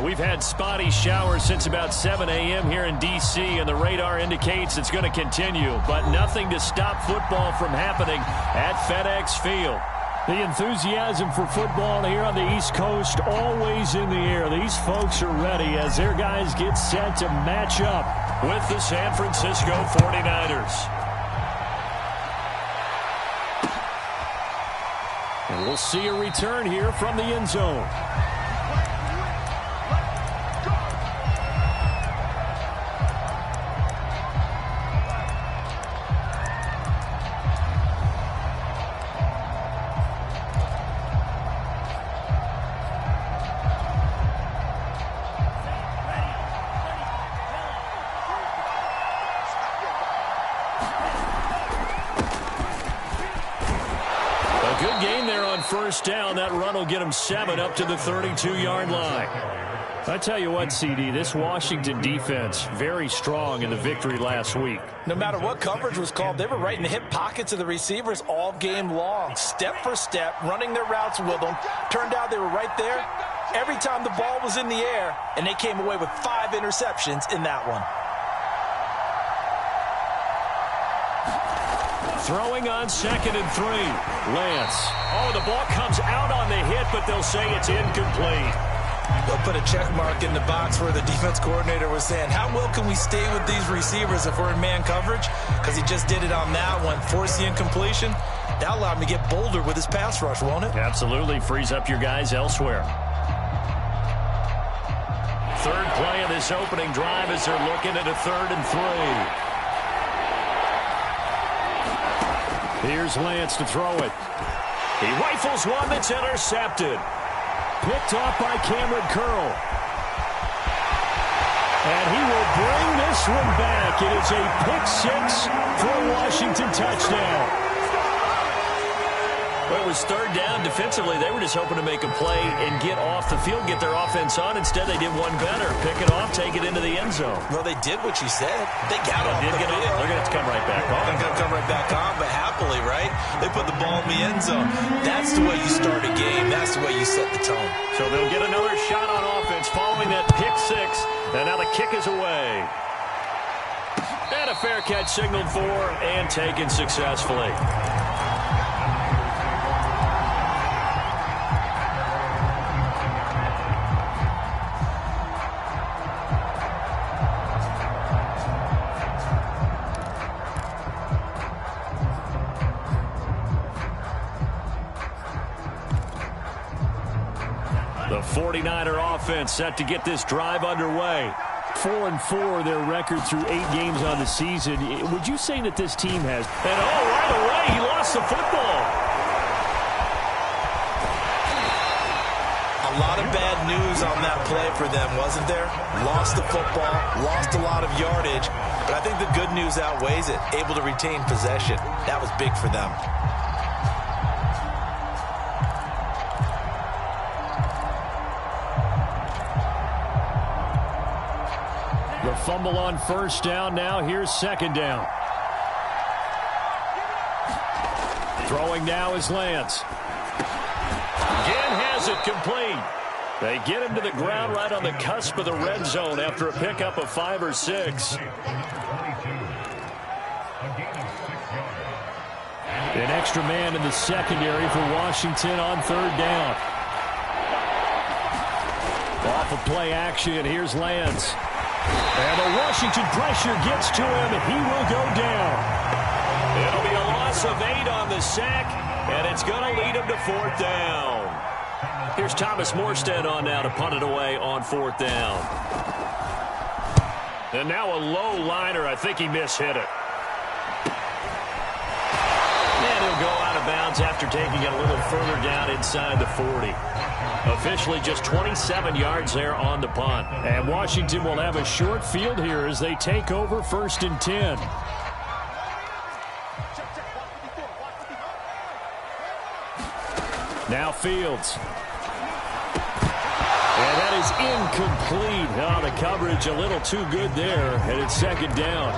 We've had spotty showers since about 7 a.m. here in D.C., and the radar indicates it's going to continue, but nothing to stop football from happening at FedEx Field. The enthusiasm for football here on the East Coast always in the air. These folks are ready as their guys get set to match up with the San Francisco 49ers. And we'll see a return here from the end zone. First down, that run will get him 7 up to the 32-yard line. I tell you what, CD, this Washington defense, very strong in the victory last week. No matter what coverage was called, they were right in the hip pockets of the receivers all game long. Step for step, running their routes with them. Turned out they were right there every time the ball was in the air, and they came away with 5 interceptions in that one. Throwing on 2nd and 3. Lance. Oh, the ball comes out on the hit, but they'll say it's incomplete. They'll put a check mark in the box where the defense coordinator was saying, how well can we stay with these receivers if we're in man coverage? Because he just did it on that one, forced the incompletion. That allowed him to get bolder with his pass rush, won't it? Absolutely. Frees up your guys elsewhere. Third play of this opening drive as they're looking at a 3rd and 3. Here's Lance to throw it. He rifles one that's intercepted. Picked off by Cameron Curl. And he will bring this one back. It is a pick-6 for a Washington touchdown. Well, it was 3rd down. Defensively, they were just hoping to make a play and get off the field, get their offense on. Instead, they did one better. Pick it off, take it into the end zone. Well, they did what you said. They got off the field. They're going to have to come right back on. They're going to come right back on, but happily, right? They put the ball in the end zone. That's the way you start a game. That's the way you set the tone. So they'll get another shot on offense following that pick-6. And now the kick is away. And a fair catch signaled for and taken successfully. The 49er offense set to get this drive underway. 4-4 their record through 8 games on the season. Would you say that this team has... And right away, he lost the football. A lot of bad news on that play for them, wasn't there? Lost the football, lost a lot of yardage, but I think the good news outweighs it. Able to retain possession. That was big for them. The fumble on 1st down. Now here's 2nd down. Throwing now is Lance. Again has it complete. They get him to the ground right on the cusp of the red zone after a pickup of 5 or 6. An extra man in the secondary for Washington on 3rd down. Off of play action, here's Lance. And the Washington pressure gets to him. He will go down. It'll be a loss of 8 on the sack, and it's going to lead him to 4th down. Here's Thomas Morstead on now to punt it away on 4th down. And now a low liner. I think he mishit it. And he'll go out of bounds after taking it a little further down inside the 40. Officially just 27 yards there on the punt. And Washington will have a short field here as they take over 1st and 10. Now Fields. And that is incomplete. Oh, the coverage a little too good there, and it's 2nd down.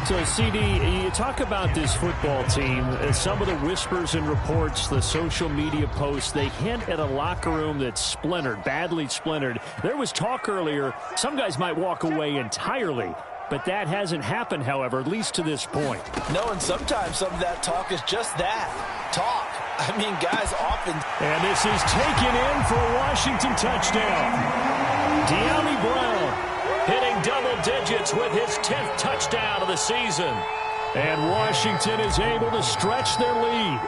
So, CD, you talk about this football team, some of the whispers and reports, the social media posts, they hint at a locker room that's splintered, badly splintered. There was talk earlier, some guys might walk away entirely, but that hasn't happened, however, at least to this point. No, and sometimes some of that talk is just that, talk. I mean, guys often... And this is taken in for a Washington touchdown. De'Ami Brown hitting double digits with his 10th touchdown of the season. And Washington is able to stretch their lead.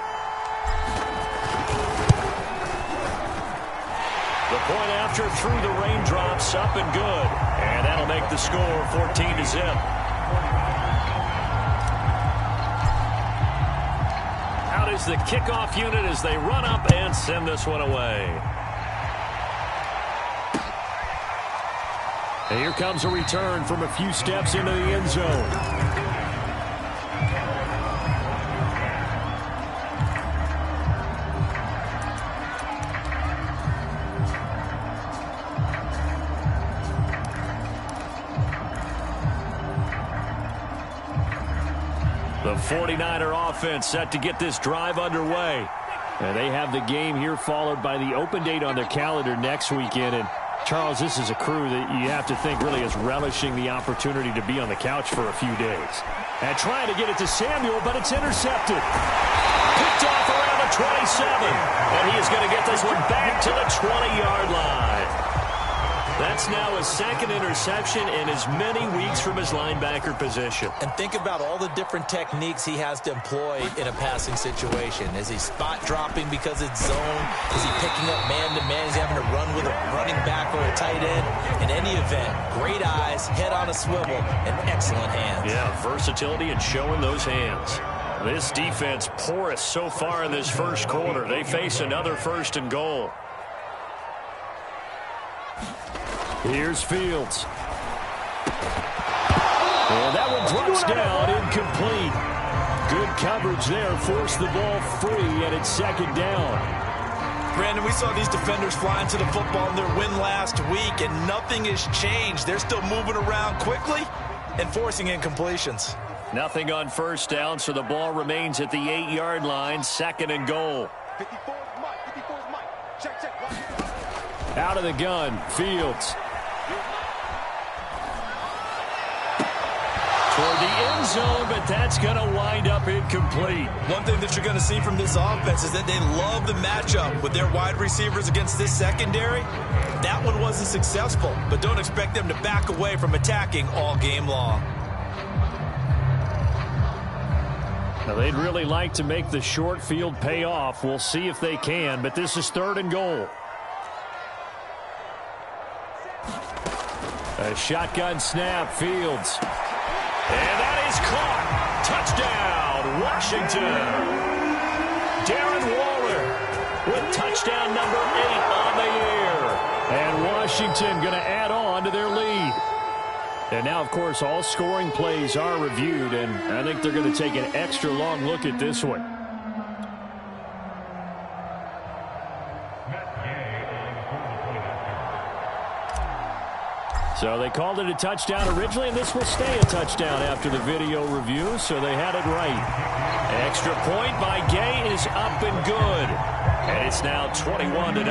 The point after through the raindrops, up and good. And that'll make the score 14-0. Out is the kickoff unit as they run up and send this one away. And here comes a return from a few steps into the end zone. The 49er offense set to get this drive underway. And they have the game here followed by the open date on their calendar next weekend. And Charles, this is a crew that you have to think really is relishing the opportunity to be on the couch for a few days. And trying to get it to Samuel, but it's intercepted. Picked off around the 27. And he is going to get this one back to the 20-yard line. That's now his second interception in as many weeks from his linebacker position. And think about all the different techniques he has to employ in a passing situation. Is he spot dropping because it's zone? Is he picking up man-to-man? Is he having to run with a running back or a tight end? In any event, great eyes, head on a swivel, and excellent hands. Yeah, versatility and showing those hands. This defense porous so far in this first quarter. They face another 1st and goal. Here's Fields. And that one drops down, incomplete. Good coverage there, forced the ball free, and it's 2nd down. Brandon, we saw these defenders flying to the football in their win last week, and nothing has changed. They're still moving around quickly and forcing incompletions. Nothing on 1st down, so the ball remains at the 8-yard line, 2nd and goal. Out of the gun, Fields. Toward the end zone, but that's going to wind up incomplete. One thing that you're going to see from this offense is that they love the matchup with their wide receivers against this secondary. That one wasn't successful, but don't expect them to back away from attacking all game long. Now, they'd really like to make the short field pay off. We'll see if they can, but this is 3rd and goal. A shotgun snap, Fields. And that is caught. Touchdown, Washington. Darren Waller with touchdown number 8 on the year. And Washington going to add on to their lead. And now, of course, all scoring plays are reviewed, and I think they're going to take an extra long look at this one. So they called it a touchdown originally, and this will stay a touchdown after the video review, so they had it right. Extra point by Gay is up and good. And it's now 21-0.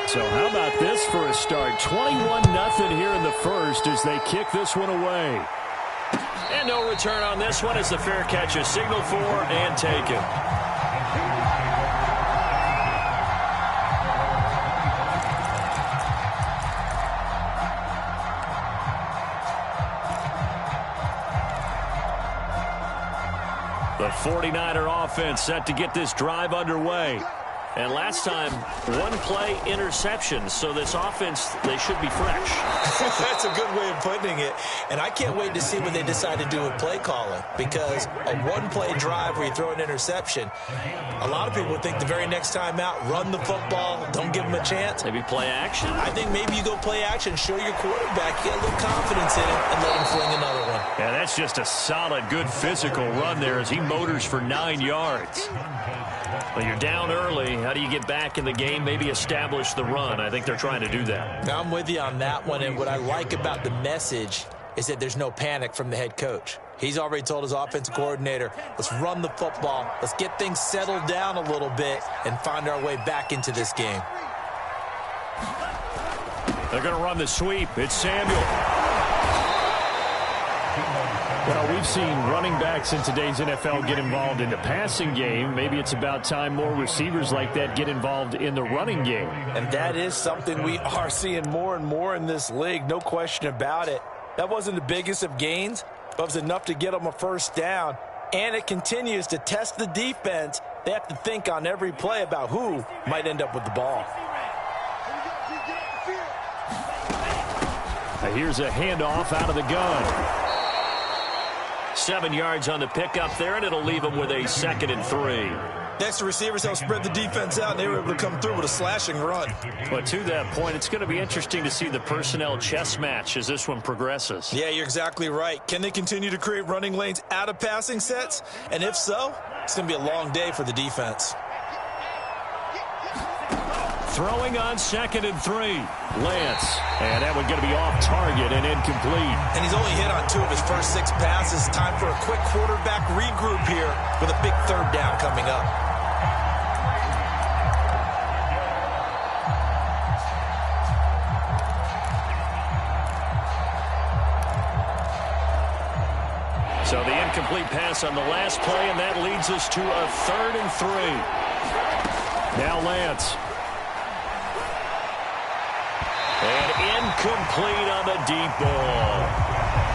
So how about this for a start? 21-0 here in the first as they kick this one away. And no return on this one as the fair catch is signaled for and taken. The 49er offense set to get this drive underway. And last time, one play interception. So this offense, they should be fresh. That's a good way of putting it. And I can't wait to see what they decide to do with play calling. Because a one-play drive where you throw an interception, a lot of people would think the very next time out, run the football, don't give them a chance. Maybe play action? I think maybe you go play action, show your quarterback, get a little confidence in him, and let him fling another one. Yeah, that's just a solid, good physical run there as he motors for 9 yards. Well, you're down early. How do you get back in the game, maybe establish the run? I think they're trying to do that. Now, I'm with you on that one, and what I like about the message is that there's no panic from the head coach. He's already told his offensive coordinator, let's run the football, let's get things settled down a little bit and find our way back into this game. They're going to run the sweep. It's Samuel. Well, we've seen running backs in today's NFL get involved in the passing game. Maybe it's about time more receivers like that get involved in the running game. And that is something we are seeing more and more in this league, no question about it. That wasn't the biggest of gains, but it was enough to get them a first down. And it continues to test the defense. They have to think on every play about who might end up with the ball. Here's a handoff out of the gun. 7 yards on the pickup there, and it'll leave them with a 2nd and 3. Next, the receivers helped spread the defense out, and they were able to come through with a slashing run. But to that point, it's going to be interesting to see the personnel chess match as this one progresses. Yeah, you're exactly right. Can they continue to create running lanes out of passing sets? And if so, it's going to be a long day for the defense. Throwing on 2nd and 3. Lance. And that one going to be off target and incomplete. And he's only hit on 2 of his first 6 passes. Time for a quick quarterback regroup here with a big 3rd down coming up. So the incomplete pass on the last play, and that leads us to a 3rd and 3. Now Lance. And incomplete on the deep ball.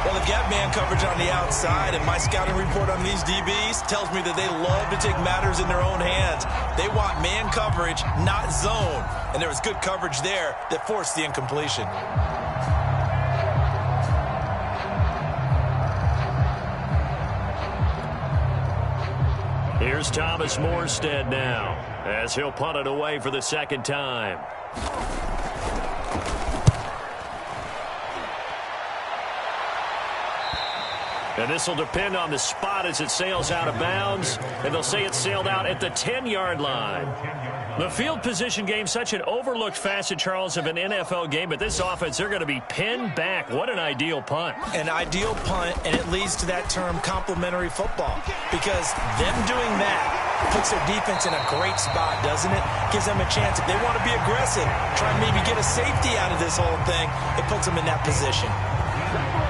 Well, they've got man coverage on the outside, and my scouting report on these DBs tells me that they love to take matters in their own hands. They want man coverage, not zone. And there was good coverage there that forced the incompletion. Here's Thomas Morstead now as he'll punt it away for the 2nd time. And this will depend on the spot as it sails out of bounds. And they'll say it sailed out at the 10-yard line. The field position game, such an overlooked facet, Charles, of an NFL game. But this offense, they're going to be pinned back. What an ideal punt. An ideal punt, and it leads to that term complementary football. Because them doing that puts their defense in a great spot, doesn't it? Gives them a chance. If they want to be aggressive, try and maybe get a safety out of this whole thing, it puts them in that position.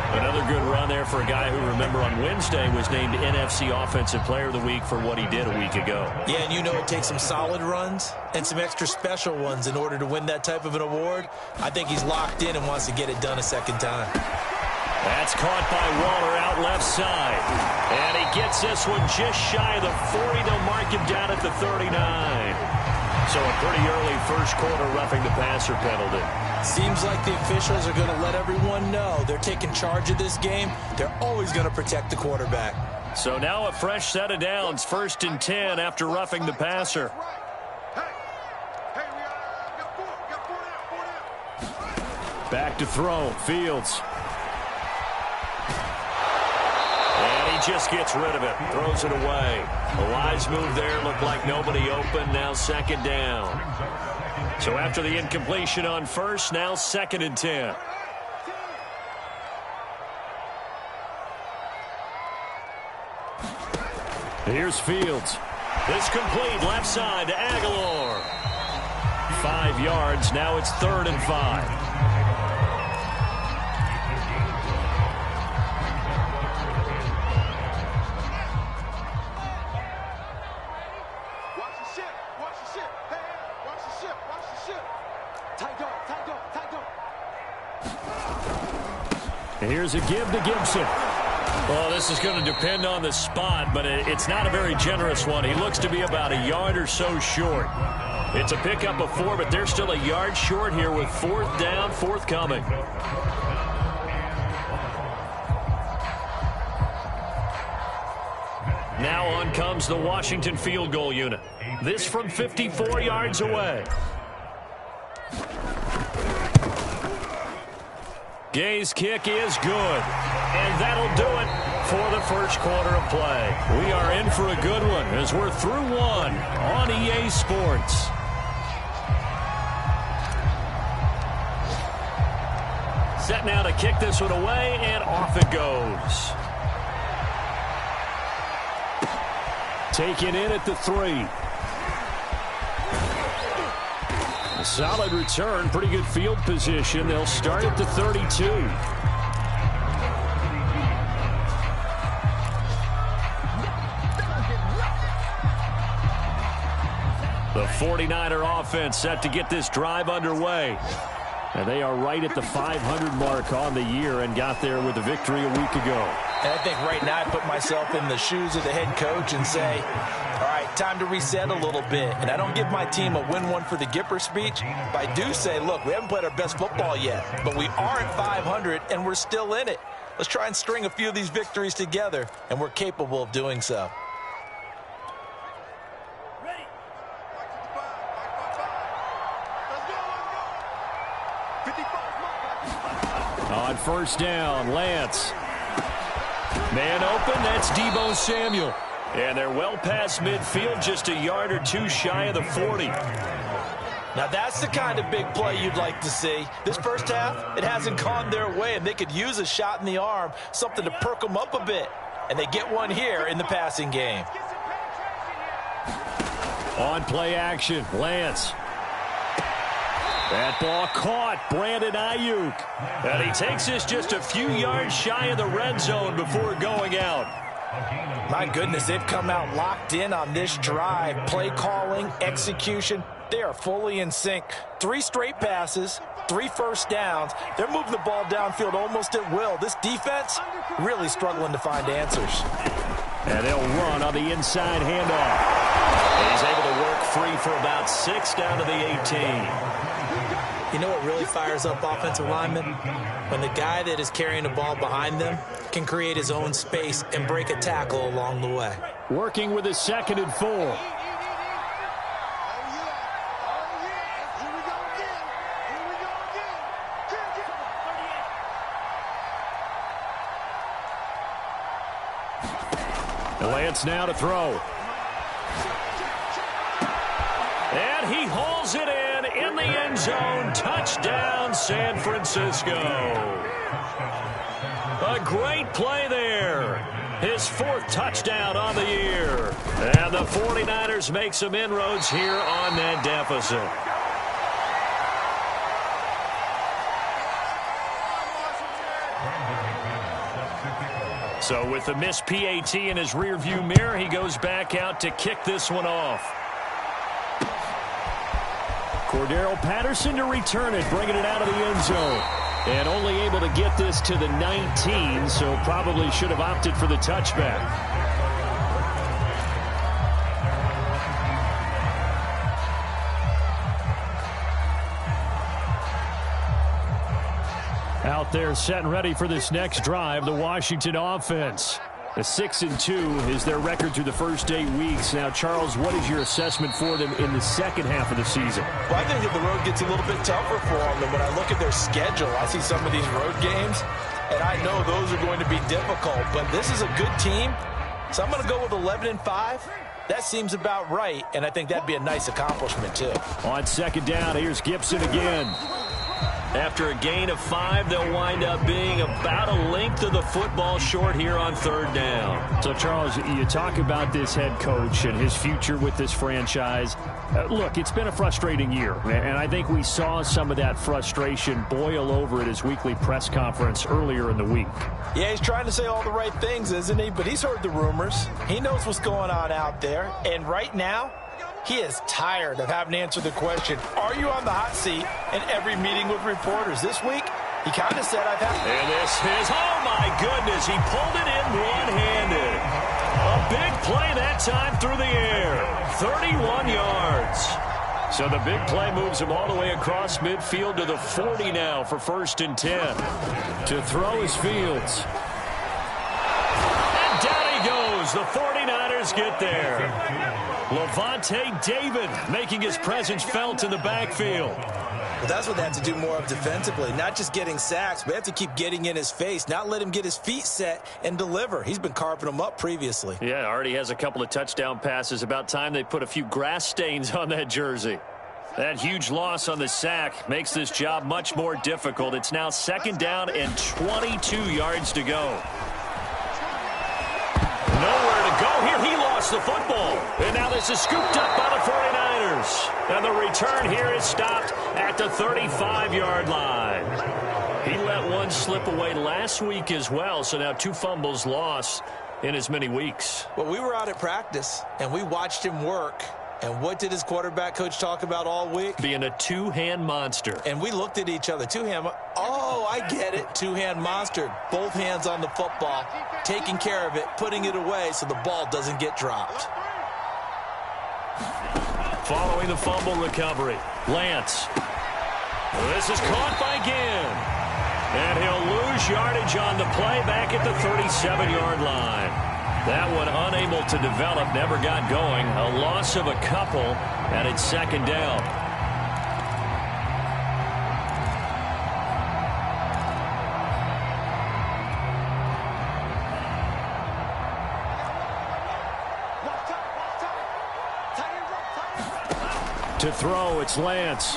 Another good run there for a guy who, remember, on Wednesday was named NFC Offensive Player of the Week for what he did a week ago. Yeah, and you know it takes some solid runs and some extra special ones in order to win that type of an award. I think he's locked in and wants to get it done a 2nd time. That's caught by Waller out left side. And he gets this one just shy of the 40. They'll mark him down at the 39. So a pretty early first quarter roughing the passer penalty. Seems like the officials are going to let everyone know they're taking charge of this game. They're always going to protect the quarterback. So now a fresh set of downs, 1st and 10 after roughing the passer. Back to throw. Fields. And he just gets rid of it. Throws it away. A wise move there. Looked like nobody open. Now 2nd down. So after the incompletion on 1st, now 2nd and 10. Here's Fields. This complete left side to Aguilar. 5 yards. Now it's 3rd and 5. Here's a give to Gibson. Well, this is going to depend on the spot, but it's not a very generous one. He looks to be about a yard or so short. It's a pickup of 4, but they're still a yard short here with 4th down, forthcoming. Now on comes the Washington field goal unit. This from 54 yards away. Gay's kick is good. And that'll do it for the first quarter of play. We are in for a good one as we're through one on EA Sports. Set now to kick this one away, and off it goes. Taken in at the 3. A solid return, pretty good field position. They'll start at the 32. The 49er offense set to get this drive underway. And they are right at the 500 mark on the year and got there with a victory a week ago. And I think right now I put myself in the shoes of the head coach and say, all right, time to reset a little bit. And I don't give my team a win one for the Gipper speech, but I do say, look, we haven't played our best football yet, but we are at 500 and we're still in it. Let's try and string a few of these victories together, and we're capable of doing so. On first down, Lance. Man open, that's Deebo Samuel. And they're well past midfield, just a yard or two shy of the 40. Now that's the kind of big play you'd like to see. This first half, it hasn't gone their way, and they could use a shot in the arm, something to perk them up a bit. And they get one here in the passing game. On play action, Lance. That ball caught, Brandon Ayuk. And he takes this just a few yards shy of the red zone before going out. My goodness, they've come out locked in on this drive. Play calling, execution, they are fully in sync. 3 straight passes, 3 first downs. They're moving the ball downfield almost at will. This defense really struggling to find answers. And they'll run on the inside handoff. And he's able to work free for about 6 down to the 18. You know what really fires up offensive linemen? When the guy that is carrying the ball behind them can create his own space and break a tackle along the way. Working with a 2nd and 4. Lance now to throw. And he hauls it in the end zone. Touchdown, San Francisco. A great play there. His 4th touchdown on the year. And the 49ers make some inroads here on that deficit. So with the missed PAT in his rearview mirror, he goes back out to kick this one off. Cordero Patterson to return it, bringing it out of the end zone. And only able to get this to the 19, so probably should have opted for the touchback. Out there set and ready for this next drive, the Washington offense. A 6-2 is their record through the first 8 weeks. Now, Charles, what is your assessment for them in the second half of the season? Well, I think that the road gets a little bit tougher for them. And when I look at their schedule, I see some of these road games, and I know those are going to be difficult. But this is a good team, so I'm going to go with 11-5. That seems about right, and I think that'd be a nice accomplishment, too. On 2nd down, here's Gibson again. After a gain of 5, they'll wind up being about a length of the football short here on 3rd down. So, Charles, you talk about this head coach and his future with this franchise. Look, it's been a frustrating year, and I think we saw some of that frustration boil over at his weekly press conference earlier in the week. Yeah, he's trying to say all the right things, isn't he? But he's heard the rumors. He knows what's going on out there. And right now, he is tired of having to answer the question, are you on the hot seat in every meeting with reporters? This week, he kind of said, I've had... And this is, oh my goodness, he pulled it in one-handed. A big play that time through the air. 31 yards. So the big play moves him all the way across midfield to the 40 now for 1st and 10. To throw is Fields. And down he goes. The 49ers get there. Levante David making his presence felt in the backfield. Well, that's what they have to do more of defensively, not just getting sacks, but they have to keep getting in his face, not let him get his feet set and deliver. He's been carving them up previously. Yeah, already has a couple of touchdown passes. About time they put a few grass stains on that jersey. That huge loss on the sack makes this job much more difficult. It's now 2nd down and 22 yards to go. Nowhere to go here. He lost the football. And now this is scooped up by the 49ers. And the return here is stopped at the 35-yard line. He let one slip away last week as well, so now 2 fumbles lost in as many weeks. Well, we were out at practice, and we watched him work. And what did his quarterback coach talk about all week? Being a two-hand monster. And we looked at each other. Two-hand. Oh, I get it. Two-hand monster. Both hands on the football, taking care of it, putting it away so the ball doesn't get dropped. Following the fumble recovery, Lance. This is caught by Ginn. And he'll lose yardage on the play back at the 37-yard line. That one unable to develop, never got going. A loss of a couple, and it's 2nd down. To throw, it's Lance.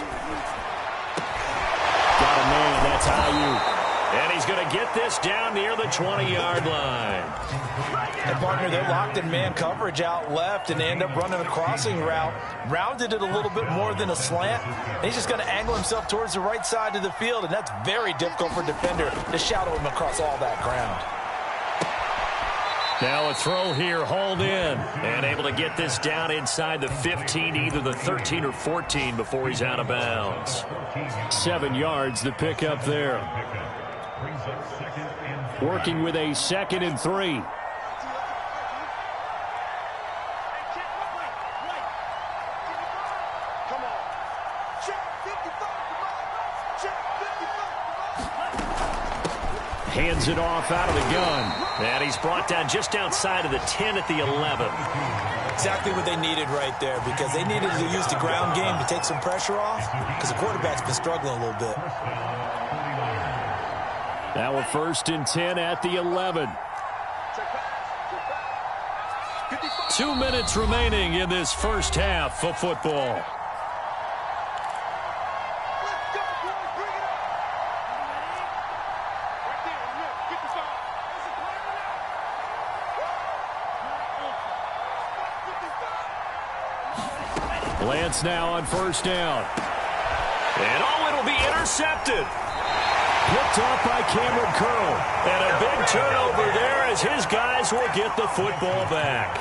Got a man, that's Ayuk. And he's going to get this down near the 20-yard line. And, partner, they're locked in man coverage out left, and they end up running a crossing route. Rounded it a little bit more than a slant. And he's just going to angle himself towards the right side of the field, and that's very difficult for a defender to shadow him across all that ground. Now a throw here, hauled in, and able to get this down inside the 15, either the 13 or 14 before he's out of bounds. 7 yards, the pickup there. Working with a 2nd and 3. Hands it off out of the gun. And he's brought down just outside of the 10 at the 11. Exactly what they needed right there, because they needed to use the ground game to take some pressure off, because the quarterback's been struggling a little bit. Now a 1st and 10 at the 11. 2 minutes remaining in this first half of football. Lance now on 1st down. And it'll be intercepted. Picked off by Cameron Curl. And a big turnover there as his guys will get the football back.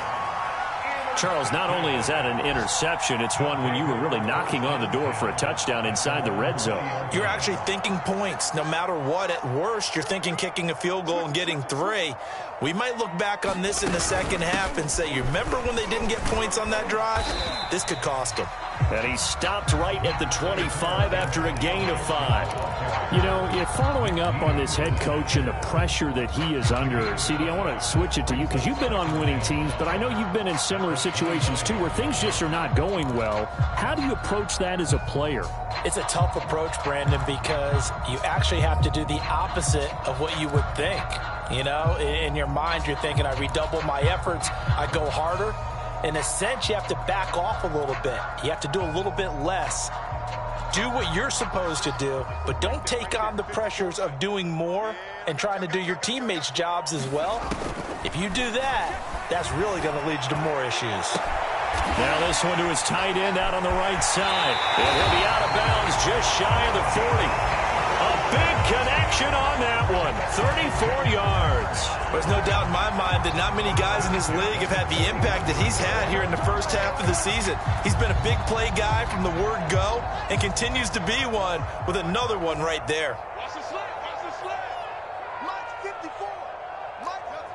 Charles, not only is that an interception, it's one when you were really knocking on the door for a touchdown inside the red zone. You're actually thinking points no matter what. At worst, you're thinking kicking a field goal and getting 3. We might look back on this in the second half and say, you remember when they didn't get points on that drive? This could cost them. And he stopped right at the 25 after a gain of 5. You know, if following up on this head coach and the pressure that he is under, CD, I want to switch it to you because you've been on winning teams, but I know you've been in similar situations too where things just are not going well. How do you approach that as a player? It's a tough approach, Brandon, because you actually have to do the opposite of what you would think. You know, in your mind, you're thinking, I redouble my efforts, I go harder. In a sense, you have to back off a little bit. You have to do a little bit less. Do what you're supposed to do, but don't take on the pressures of doing more and trying to do your teammates' jobs as well. If you do that, that's really going to lead you to more issues. Now this one to his tight end out on the right side. And he'll be out of bounds just shy of the 40. A big connection on that one. 34 yards. There's no doubt in my mind that not many guys in this league have had the impact that he's had here in the first half of the season. He's been a big play guy from the word go and continues to be one with another one right there. Watch the slip. Watch the slip. Mike 54. Mike, let's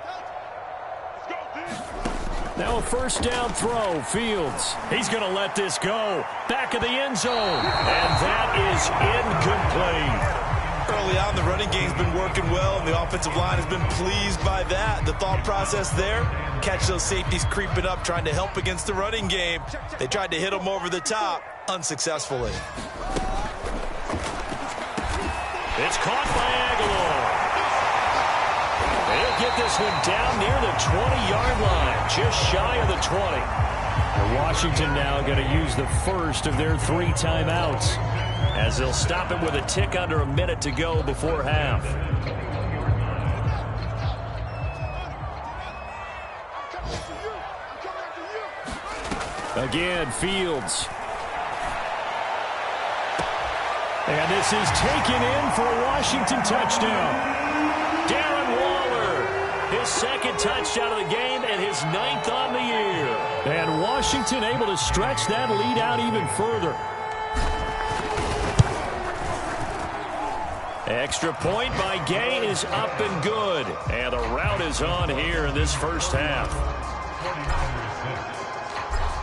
go, dude. Now a 1st down throw. Fields. He's going to let this go. Back of the end zone. And that is incomplete. Early on, the running game's been working well, and the offensive line has been pleased by that. The thought process there, catch those safeties creeping up, trying to help against the running game. They tried to hit them over the top, unsuccessfully. It's caught by Aguilar. They'll get this one down near the 20-yard line, just shy of the 20. And Washington now going to use the first of their 3 timeouts, as they'll stop it with a tick under a minute to go before half. Again, Fields. And this is taken in for a Washington touchdown. Darren Waller, his second touchdown of the game and his 9th on the year. And Washington able to stretch that lead out even further. Extra point by Gay is up and good. And the rout is on here in this first half.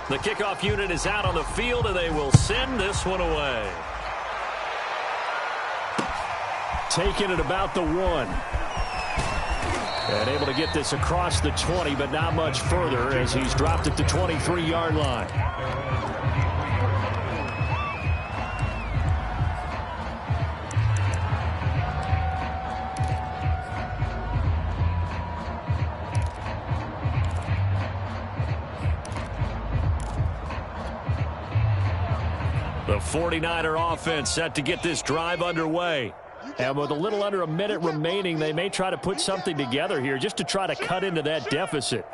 The kickoff unit is out on the field, and they will send this one away. Taking it about the 1. And able to get this across the 20, but not much further as he's dropped at the 23-yard line. The 49er offense set to get this drive underway. And with a little under a minute remaining, they may try to put something together here just to try to cut into that deficit.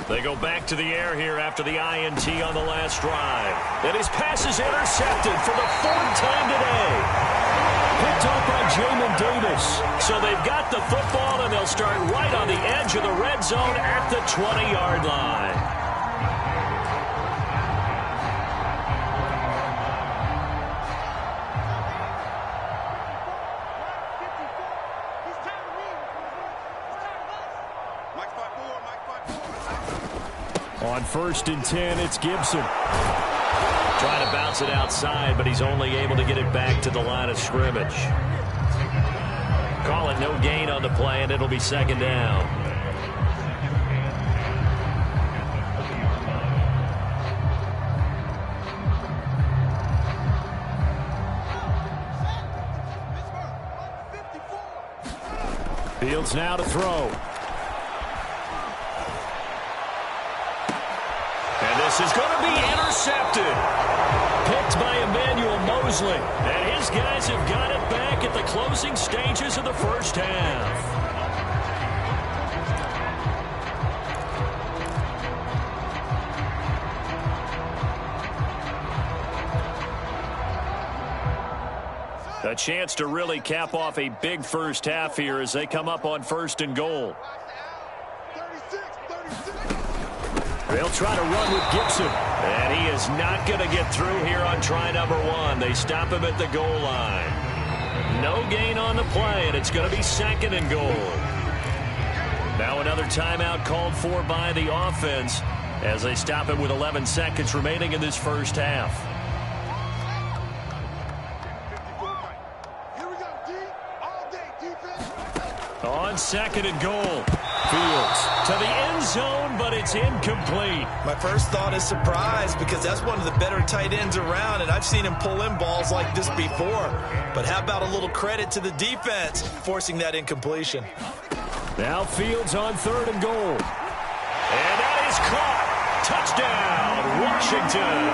They go back to the air here after the INT on the last drive. And his pass is intercepted for the 4th time today. Picked off by Jamin Davis. So they've got the football, and they'll start right on the edge of the red zone at the 20-yard line. On 1st and 10, it's Gibson. Trying to bounce it outside, but he's only able to get it back to the line of scrimmage. Call it no gain on the play, and it'll be 2nd down. Fields now to throw. This is going to be intercepted. Picked by Emmanuel Mosley. And his guys have got it back at the closing stages of the first half. A chance to really cap off a big first half here as they come up on 1st and goal. They'll try to run with Gibson. And he is not going to get through here on try number 1. They stop him at the goal line. No gain on the play, and it's going to be 2nd and goal. Now another timeout called for by the offense as they stop it with 11 seconds remaining in this first half. On 2nd and goal. Fields to the end zone, but it's incomplete. My first thought is surprise, because that's one of the better tight ends around, and I've seen him pull in balls like this before. But how about a little credit to the defense forcing that incompletion? Now Fields on 3rd and goal. And that is caught. Touchdown, Washington.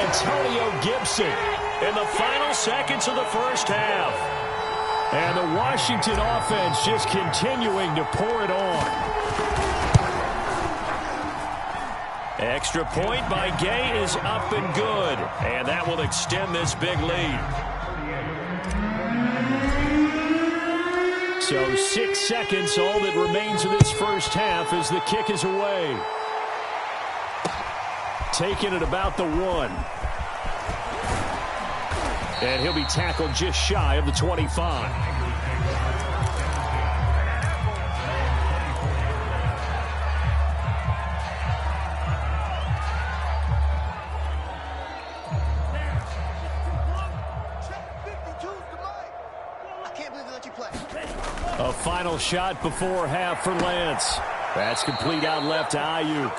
Antonio Gibson in the final seconds of the first half. And the Washington offense just continuing to pour it on. Extra point by Gay is up and good. And that will extend this big lead. So 6 seconds, all that remains of this first half as the kick is away. Taking it about the 1. And he'll be tackled just shy of the 25. A final shot before half for Lance. That's complete out left to Ayuk.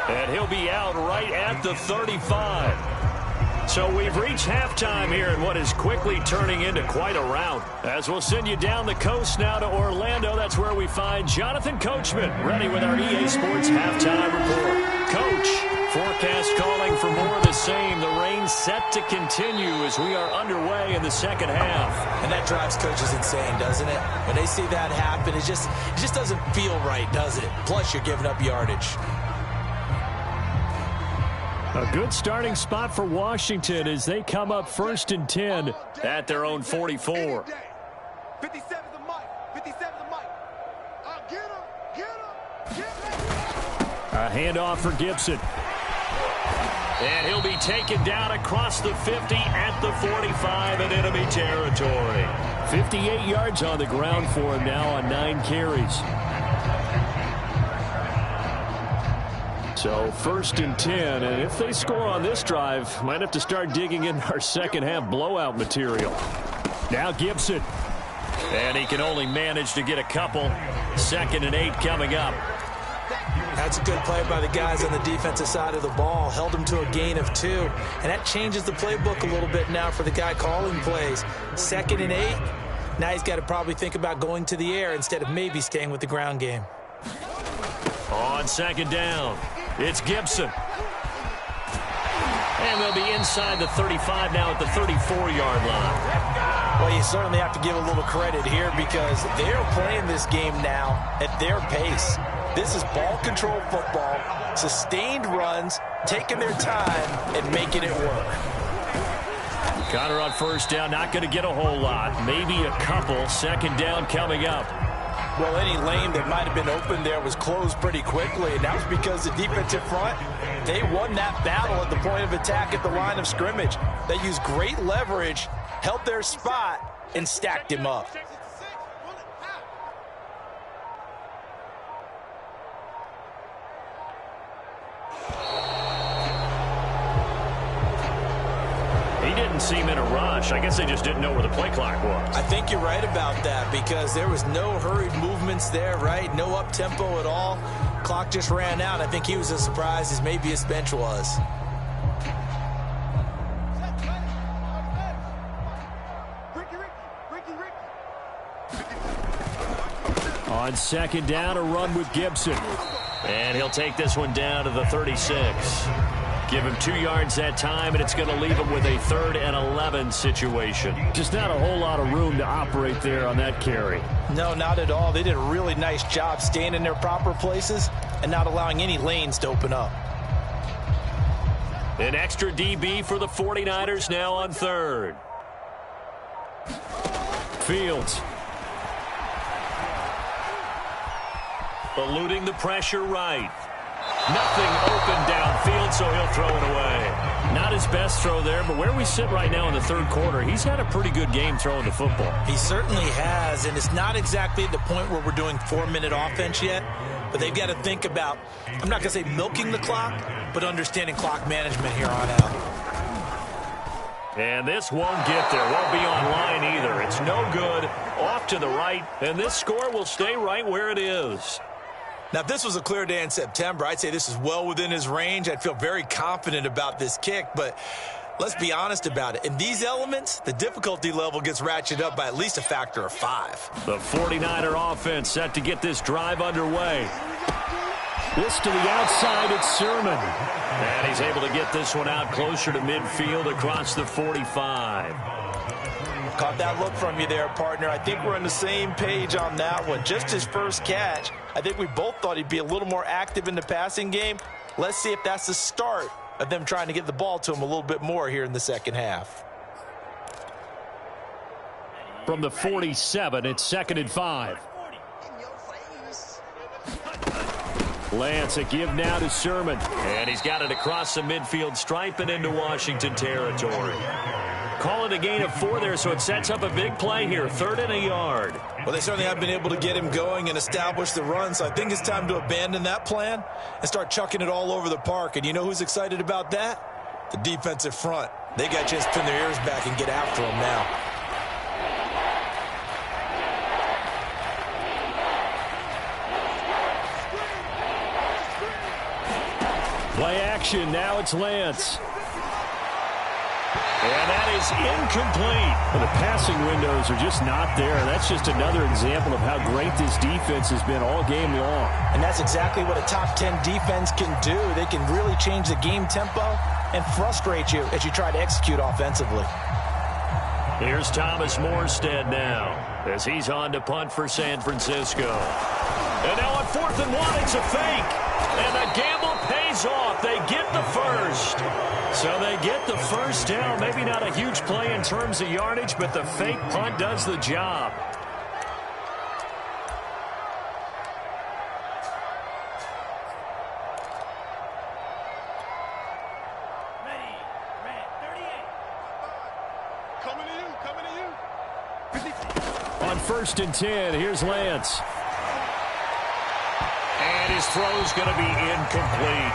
And he'll be out right at the 35. So we've reached halftime here in what is quickly turning into quite a rout. As we'll send you down the coast now to Orlando, that's where we find Jonathan Coachman, ready with our EA Sports Halftime Report. Coach, forecast calling for more of the same. The rain set to continue as we are underway in the second half. And that drives coaches insane, doesn't it? When they see that happen, it just doesn't feel right, does it? Plus, you're giving up yardage. A good starting spot for Washington as they come up 1st and 10 at their own 44. 57's the mic. 57's the mic. Get him. Get him. Get him. A handoff for Gibson. And he'll be taken down across the 50 at the 45 in enemy territory. 58 yards on the ground for him now on 9 carries. So 1st and 10, and if they score on this drive, might have to start digging in our second half blowout material. Now Gibson. And he can only manage to get a couple. 2nd and 8 coming up. That's a good play by the guys on the defensive side of the ball. Held them to a gain of 2. And that changes the playbook a little bit now for the guy calling plays. 2nd and 8. Now he's got to probably think about going to the air instead of maybe staying with the ground game. On 2nd down, it's Gibson. And they'll be inside the 35 now at the 34-yard line. Well, you certainly have to give a little credit here because they're playing this game now at their pace. This is ball control football, sustained runs, taking their time and making it work. Connor on 1st down, not going to get a whole lot. Maybe a couple. 2nd down coming up. Well, any lane that might have been open there was closed pretty quickly, and that was because the defensive front, they won that battle at the point of attack at the line of scrimmage. They used great leverage, held their spot, and stacked him up. He didn't seem in a rush. I guess they just didn't know where the play clock was. I think you're right about that because there was no hurried movements there, right? No up-tempo at all. Clock just ran out. I think he was as surprised as maybe his bench was. On 2nd down, a run with Gibson. And he'll take this one down to the 36. Give him 2 yards that time, and it's going to leave him with a 3rd and 11 situation. Just not a whole lot of room to operate there on that carry. No, not at all. They did a really nice job staying in their proper places and not allowing any lanes to open up. An extra DB for the 49ers now on 3rd. Fields. Eluding the pressure right. Nothing open downfield, so he'll throw it away. Not his best throw there, but where we sit right now in the 3rd quarter, he's had a pretty good game throwing the football. He certainly has, and it's not exactly at the point where we're doing 4-minute offense yet, but they've got to think about, I'm not going to say milking the clock, but understanding clock management here on out. And this won't get there. Won't be online either. It's no good. Off to the right, and this score will stay right where it is. Now, if this was a clear day in September, I'd say this is well within his range. I'd feel very confident about this kick, but let's be honest about it. In these elements, the difficulty level gets ratcheted up by at least a factor of 5. The 49er offense set to get this drive underway. This to the outside, it's Sermon. And he's able to get this one out closer to midfield across the 45. Caught that look from you there, partner. I think we're on the same page on that one. Just his first catch. I think we both thought he'd be a little more active in the passing game. Let's see if that's the start of them trying to get the ball to him a little bit more here in the second half. From the 47, it's 2nd and 5. Lance, a give now to Sermon. And he's got it across the midfield stripe and into Washington territory. Call it a gain of 4 there, so it sets up a big play here. 3rd and a yard. Well, they certainly have been able to get him going and establish the run, so I think it's time to abandon that plan and start chucking it all over the park. And you know who's excited about that? The defensive front. They got a chance to pin their ears back and get after him now. Play action. Now it's Lance. And that is incomplete. Well, the passing windows are just not there. That's just another example of how great this defense has been all game long. And that's exactly what a top 10 defense can do. They can really change the game tempo and frustrate you as you try to execute offensively. Here's Thomas Morstead now as he's on to punt for San Francisco. And now on 4th and 1, it's a fake. And the gamble pays off. They get the first. So they get the first down. Maybe not a huge play in terms of yardage, but the fake punt does the job. Ready, red, 38. Coming to you, coming to you. On 1st and 10, here's Lance. And his throw's going to be incomplete.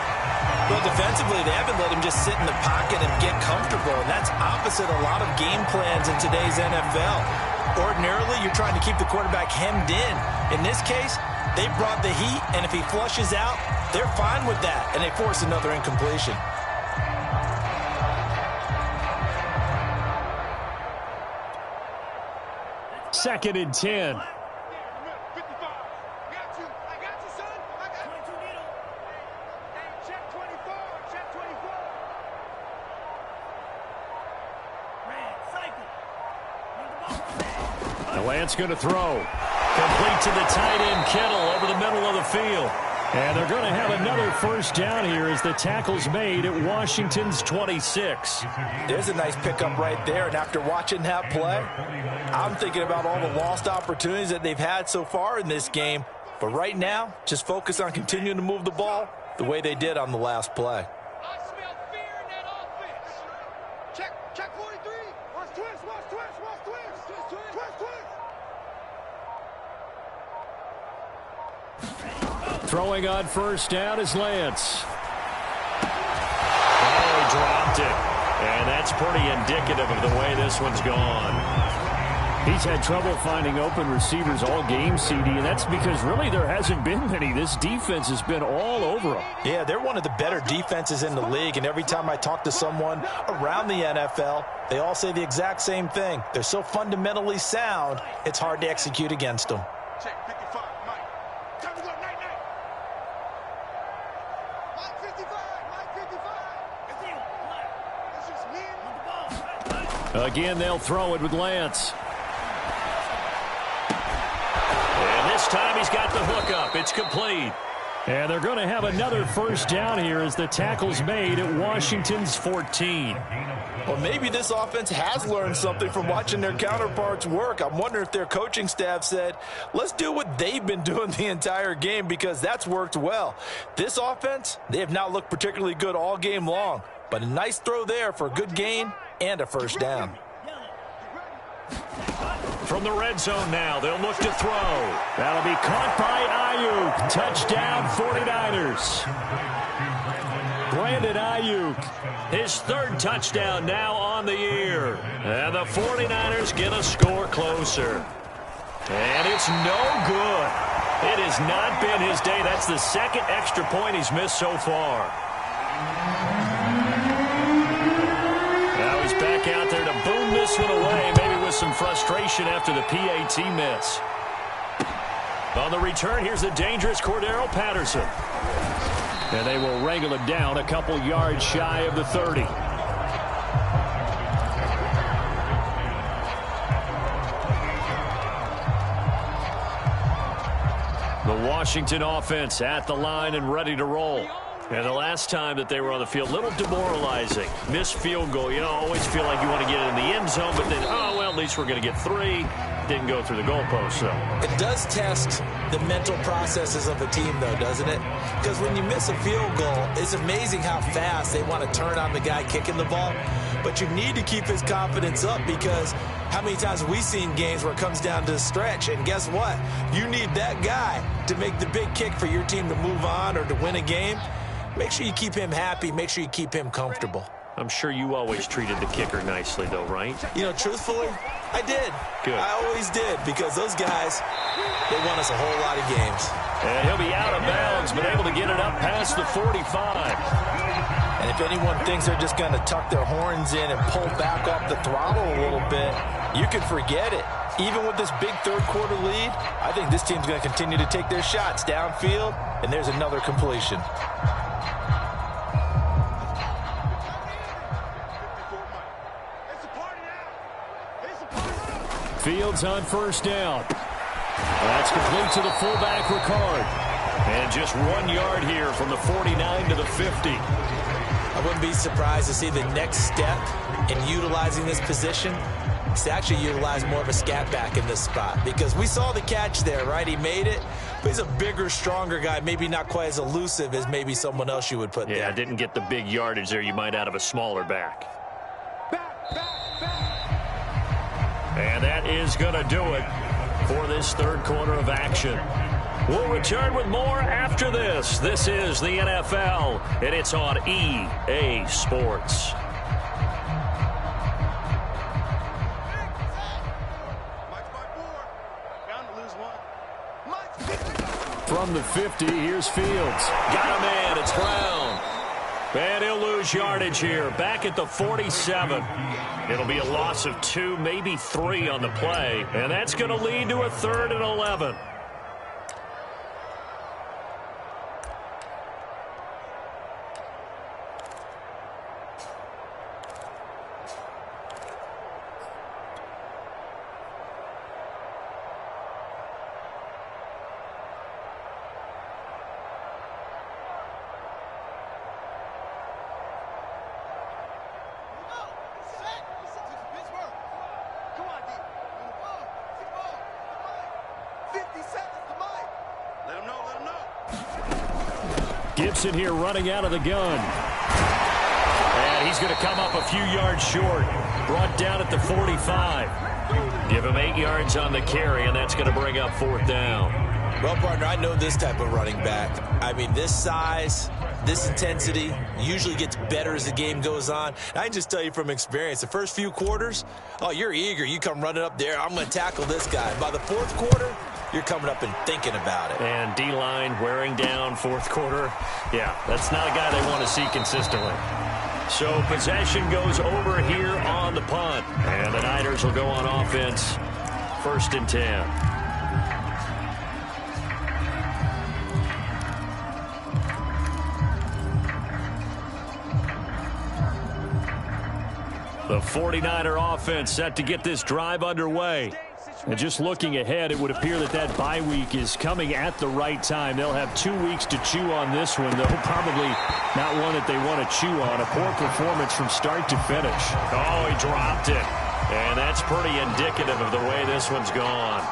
Well, defensively, they haven't let him just sit in the pocket and get comfortable. And that's opposite a lot of game plans in today's NFL. Ordinarily, you're trying to keep the quarterback hemmed in. In this case, they brought the heat, and if he flushes out, they're fine with that, and they force another incompletion. Second and 10. Lance going to throw. Complete to the tight end, Kittle, over the middle of the field. And they're going to have another first down here as the tackle's made at Washington's 26. There's a nice pickup right there, and after watching that play, I'm thinking about all the lost opportunities that they've had so far in this game. But right now, just focus on continuing to move the ball the way they did on the last play. I smell fear in that offense. Check 43. Watch twist, watch twist, watch twist. Twist, twist. Throwing on first down is Lance. Oh, dropped it. And that's pretty indicative of the way this one's gone. He's had trouble finding open receivers all game, CD, and that's because really there hasn't been many. This defense has been all over them. Yeah, they're one of the better defenses in the league, and every time I talk to someone around the NFL, they all say the exact same thing. They're so fundamentally sound, it's hard to execute against them. Check 55, Mike. Time to go, night. Mike 55, Mike 55. It's just me and the ball. Again, they'll throw it with Lance. And this time he's got the hook up. It's complete. And they're going to have another first down here as the tackle's made at Washington's 14. Well, maybe this offense has learned something from watching their counterparts work. I'm wondering if their coaching staff said, let's do what they've been doing the entire game, because that's worked well. This offense, they have not looked particularly good all game long, but a nice throw there for a good gain and a first down. From the red zone now, they'll look to throw. That'll be caught by Ayuk. Touchdown, 49ers. Brandon Ayuk. His third touchdown now on the year. And the 49ers get a score closer. And it's no good. It has not been his day. That's the second extra point he's missed so far. Now he's back out there to boom this one away, maybe with some frustration after the PAT miss. On the return, here's the dangerous Cordero Patterson. And they will wrangle him down a couple yards shy of the 30. The Washington offense at the line and ready to roll. And the last time that they were on the field, a little demoralizing. Missed field goal. You know, always feel like you want to get it in the end zone, but then, oh, well, at least we're going to get 3. Didn't go through the goalpost, though. It does test the mental processes of a team, though, doesn't it? Because when you miss a field goal, it's amazing how fast they want to turn on the guy kicking the ball. But you need to keep his confidence up, because how many times have we seen games where it comes down to the stretch? And guess what? You need that guy to make the big kick for your team to move on or to win a game. Make sure you keep him happy. Make sure you keep him comfortable. I'm sure you always treated the kicker nicely, though, right? You know, truthfully, I did. Good. I always did, because those guys, they won us a whole lot of games. And he'll be out of bounds, but able to get it up past the 45. And if anyone thinks they're just going to tuck their horns in and pull back off the throttle a little bit, you can forget it. Even with this big third-quarter lead, I think this team's going to continue to take their shots downfield, and there's another completion. Fields on first down. That's complete to the fullback, Ricard. And just 1 yard here from the 49 to the 50. I wouldn't be surprised to see the next step in utilizing this position is to actually utilize more of a scat back in this spot, because we saw the catch there, right? He made it, but he's a bigger, stronger guy, maybe not quite as elusive as maybe someone else you would put there. Yeah, didn't get the big yardage there you might out of a smaller back. And that is going to do it for this third quarter of action. We'll return with more after this. This is the NFL, and it's on EA Sports. From the 50, here's Fields. Got a man, it's Brown. And he'll lose yardage here, back at the 47. It'll be a loss of 2, maybe 3 on the play, and that's going to lead to a 3rd and 11. Gibson here running out of the gun. And he's going to come up a few yards short. Brought down at the 45. Give him 8 yards on the carry, and that's going to bring up 4th down. Well, partner, I know this type of running back. I mean, this size, this intensity usually gets better as the game goes on. And I can just tell you from experience, the first few quarters, oh, you're eager. You come running up there, I'm going to tackle this guy. By the 4th quarter, you're coming up and thinking about it. And D-line wearing down 4th quarter. Yeah, that's not a guy they want to see consistently. So possession goes over here on the punt. And the Niners will go on offense. 1st and 10. The 49er offense set to get this drive underway. And just looking ahead, it would appear that that bye week is coming at the right time. They'll have 2 weeks to chew on this one, though probably not one that they want to chew on. A poor performance from start to finish. Oh, he dropped it. And that's pretty indicative of the way this one's gone.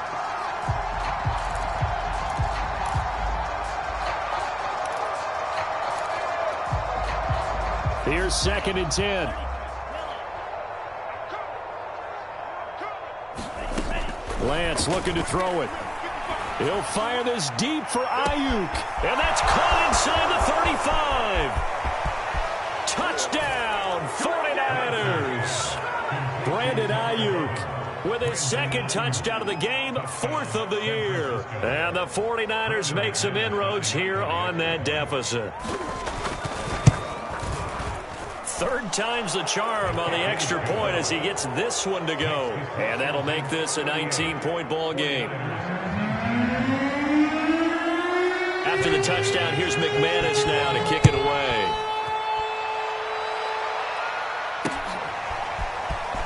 Here's 2nd and 10. Lance looking to throw it. He'll fire this deep for Ayuk. And that's caught inside the 35. Touchdown, 49ers. Brandon Ayuk with his 2nd touchdown of the game, 4th of the year. And the 49ers make some inroads here on that deficit. 3rd time's the charm on the extra point as he gets this one to go. And that'll make this a 19-point ball game. After the touchdown, here's McManus now to kick it away.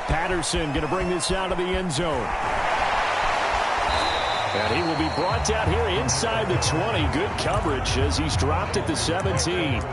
Patterson going to bring this out of the end zone. And he will be brought down here inside the 20. Good coverage as he's dropped at the 17.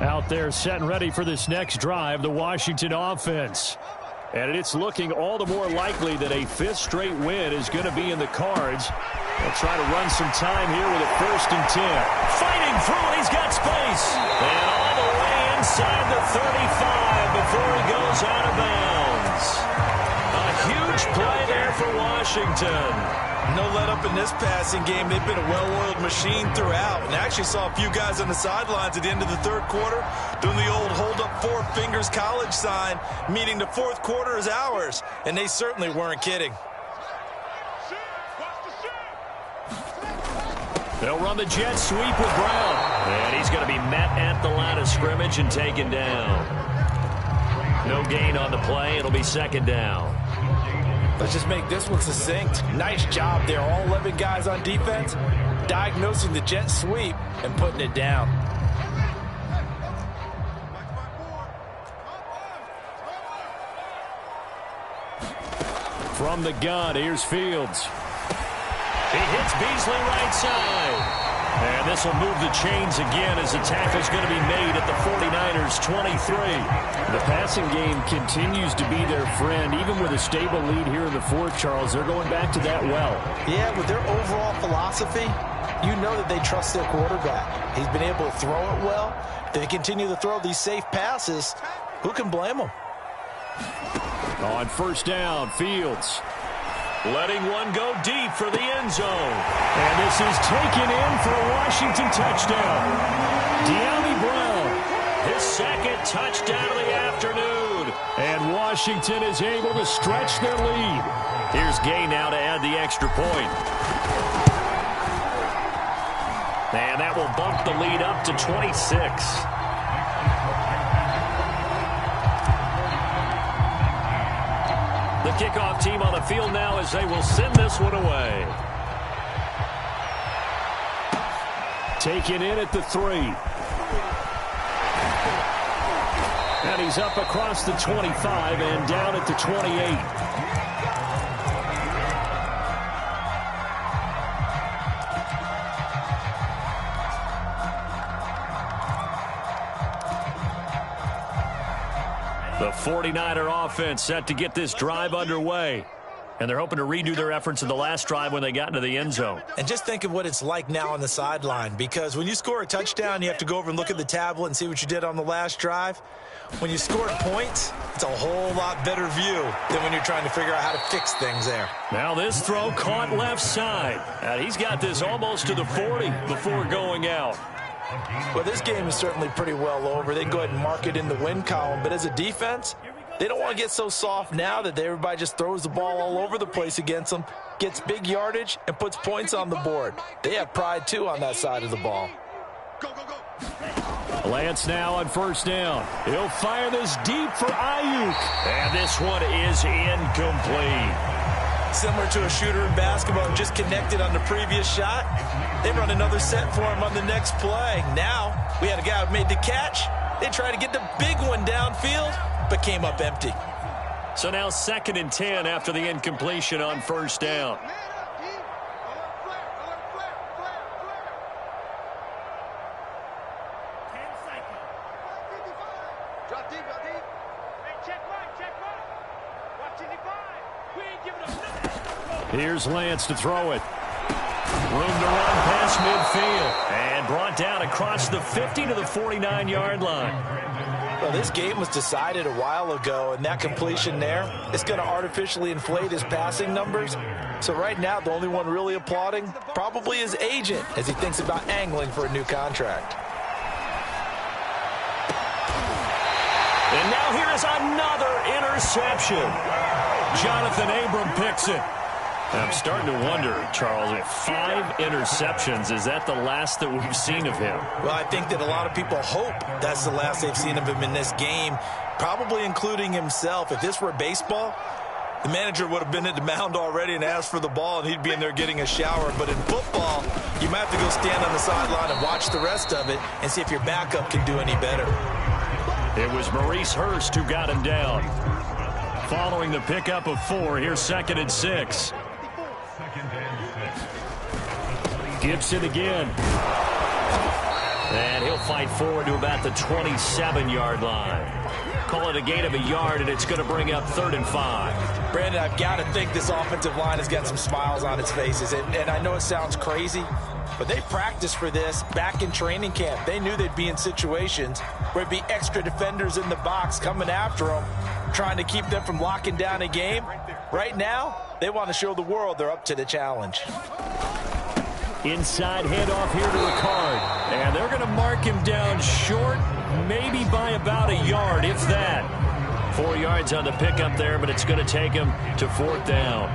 Out there set and ready for this next drive, the Washington offense. And it's looking all the more likely that a 5th straight win is going to be in the cards. They'll try to run some time here with a 1st and 10. Fighting through, and he's got space. And all the way inside the 35 before he goes out of bounds. A huge play there for Washington. No let up in this passing game. They've been a well-oiled machine throughout. And I actually saw a few guys on the sidelines at the end of the third quarter doing the old hold up four fingers college sign, meaning the fourth quarter is ours. And they certainly weren't kidding. They'll run the jet sweep with Brown. And he's going to be met at the line of scrimmage and taken down. No gain on the play. It'll be second down. Let's just make this one succinct. Nice job there. All 11 guys on defense diagnosing the jet sweep and putting it down. From the gun, here's Fields. He hits Beasley right side. And this will move the chains again as the tackle's going to be made at the 49ers' 23. The passing game continues to be their friend. Even with a stable lead here in the fourth, Charles, they're going back to that well. Yeah, with their overall philosophy, you know that they trust their quarterback. He's been able to throw it well. They continue to throw these safe passes. Who can blame them? On first down, Fields. Letting one go deep for the end zone. And this is taken in for a Washington touchdown. De'Ami Brown. His second touchdown of the afternoon. And Washington is able to stretch their lead. Here's Gay now to add the extra point. And that will bump the lead up to 26. The kickoff team on the field now as they will send this one away. Taken in at the 3. And he's up across the 25 and down at the 28. The 49er offense set to get this drive underway. And they're hoping to redo their efforts in the last drive when they got into the end zone. And just think of what it's like now on the sideline, because when you score a touchdown, you have to go over and look at the tablet and see what you did on the last drive. When you scored points, it's a whole lot better view than when you're trying to figure out how to fix things there. Now this throw caught left side. And he's got this almost to the 40 before going out. Well, this game is certainly pretty well over. They can go ahead and mark it in the win column. But as a defense, they don't want to get so soft now that everybody just throws the ball all over the place against them, gets big yardage, and puts points on the board. They have pride, too, on that side of the ball. Lance now on first down. He'll fire this deep for Ayuk. And this one is incomplete. Similar to a shooter in basketball, just connected on the previous shot. They run another set for him on the next play. Now, we had a guy who made the catch. They tried to get the big one downfield, but came up empty. So now 2nd and 10 after the incompletion on first down. Here's Lance to throw it. Room to run past midfield. And brought down across the 50 to the 49-yard line. Well, this game was decided a while ago, and that completion there is going to artificially inflate his passing numbers. So right now, the only one really applauding probably his agent as he thinks about angling for a new contract. And now here is another interception. Jonathan Abram picks it. I'm starting to wonder, Charles, if 5 interceptions, is that the last that we've seen of him? Well, I think that a lot of people hope that's the last they've seen of him in this game, probably including himself. If this were baseball, the manager would have been at the mound already and asked for the ball, and he'd be in there getting a shower. But in football, you might have to go stand on the sideline and watch the rest of it and see if your backup can do any better. It was Maurice Hurst who got him down. Following the pickup of 4, here's 2nd and 6. Gibson again. And he'll fight forward to about the 27-yard line. Call it a gain of a yard, and it's going to bring up 3rd and 5. Brandon, I've got to think this offensive line has got some smiles on its faces. And I know it sounds crazy, but they practiced for this back in training camp. They knew they'd be in situations where there'd be extra defenders in the box coming after them, trying to keep them from locking down a game. Right now, they want to show the world they're up to the challenge. Inside handoff here to Ricard. And they're going to mark him down short, maybe by about a yard, if that. 4 yards on the pickup there, but it's going to take him to 4th down.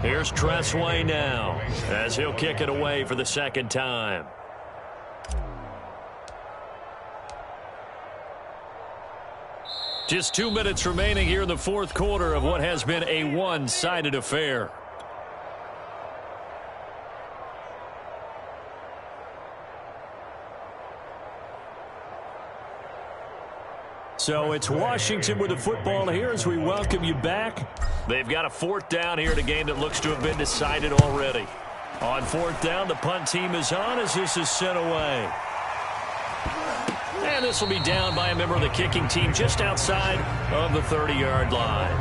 Here's Tressway now, as he'll kick it away for the 2nd time. Just 2 minutes remaining here in the 4th quarter of what has been a one-sided affair. So it's Washington with the football here as we welcome you back. They've got a 4th down here in a game that looks to have been decided already. On 4th down, the punt team is on as this is sent away. And this will be down by a member of the kicking team just outside of the 30-yard line.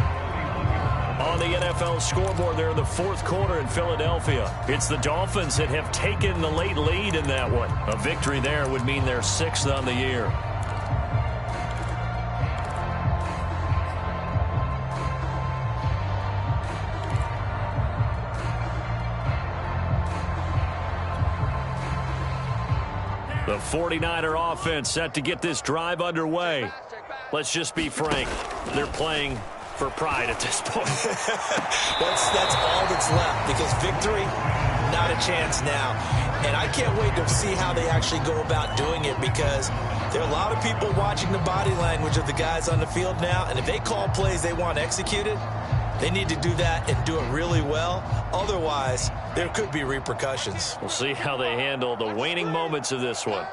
On the NFL scoreboard there in the 4th quarter in Philadelphia, it's the Dolphins that have taken the late lead in that one. A victory there would mean they're 6th on the year. The 49er offense set to get this drive underway. Let's just be frank. They're playing for pride at this point. That's all that's left, because victory, not a chance now. And I can't wait to see how they actually go about doing it, because there are a lot of people watching the body language of the guys on the field now, and if they call plays they want executed, they need to do that and do it really well. Otherwise, there could be repercussions. We'll see how they handle the waning moments of this one.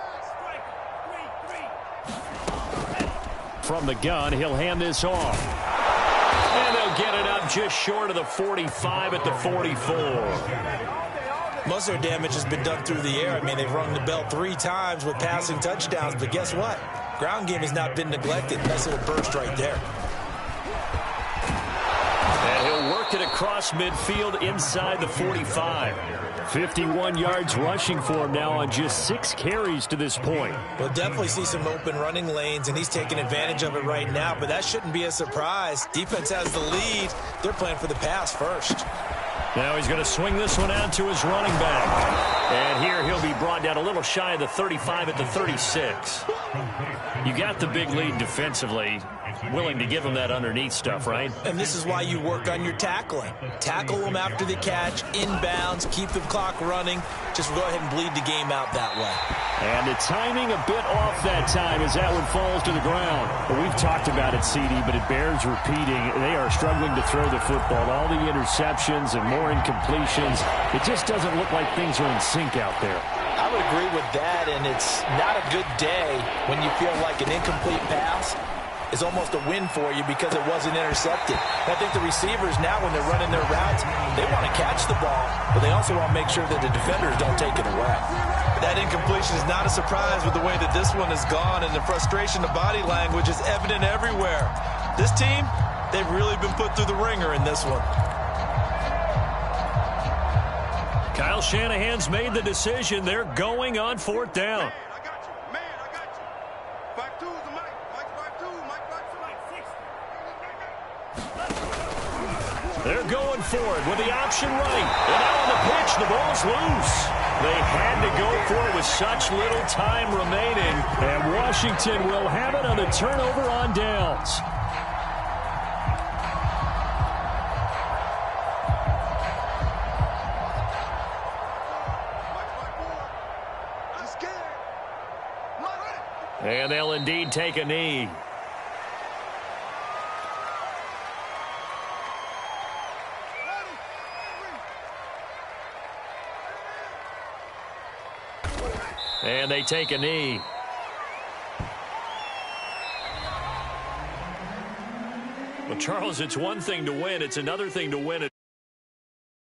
From the gun, he'll hand this off. And they'll get it up just short of the 45 at the 44. Most of their damage has been done through the air. I mean, they've rung the bell 3 times with passing touchdowns, but guess what? Ground game has not been neglected. Nice little burst right there. And he'll work it across midfield inside the 45. 51 yards rushing for him now on just 6 carries to this point. We'll definitely see some open running lanes, and he's taking advantage of it right now, but that shouldn't be a surprise. Defense has the lead. They're playing for the pass first. Now he's going to swing this one out to his running back. And here he'll be brought down a little shy of the 35 at the 36. You got the big lead defensively. Willing to give him that underneath stuff, right? And this is why you work on your tackling. Tackle them after the catch, inbounds, keep the clock running. Just go ahead and bleed the game out that way. And the timing a bit off that time as that one falls to the ground. Well, we've talked about it, CD, but it bears repeating. They are struggling to throw the football. All the interceptions and more incompletions. It just doesn't look like things are in sync out there. I would agree with that, and it's not a good day when you feel like an incomplete pass is almost a win for you because it wasn't intercepted. I think the receivers now, when they're running their routes, they want to catch the ball, but they also want to make sure that the defenders don't take it away. That incompletion is not a surprise with the way that this one has gone, and the frustration of body language is evident everywhere. This team, they've really been put through the ringer in this one. Kyle Shanahan's made the decision. They're going on 4th down. They're going for it with the option right. And now on the pitch, the ball's loose. They had to go for it with such little time remaining. And Washington will have it on the turnover on downs. And they'll indeed take a knee. And they take a knee. Well, Charles, it's one thing to win. It's another thing to win it.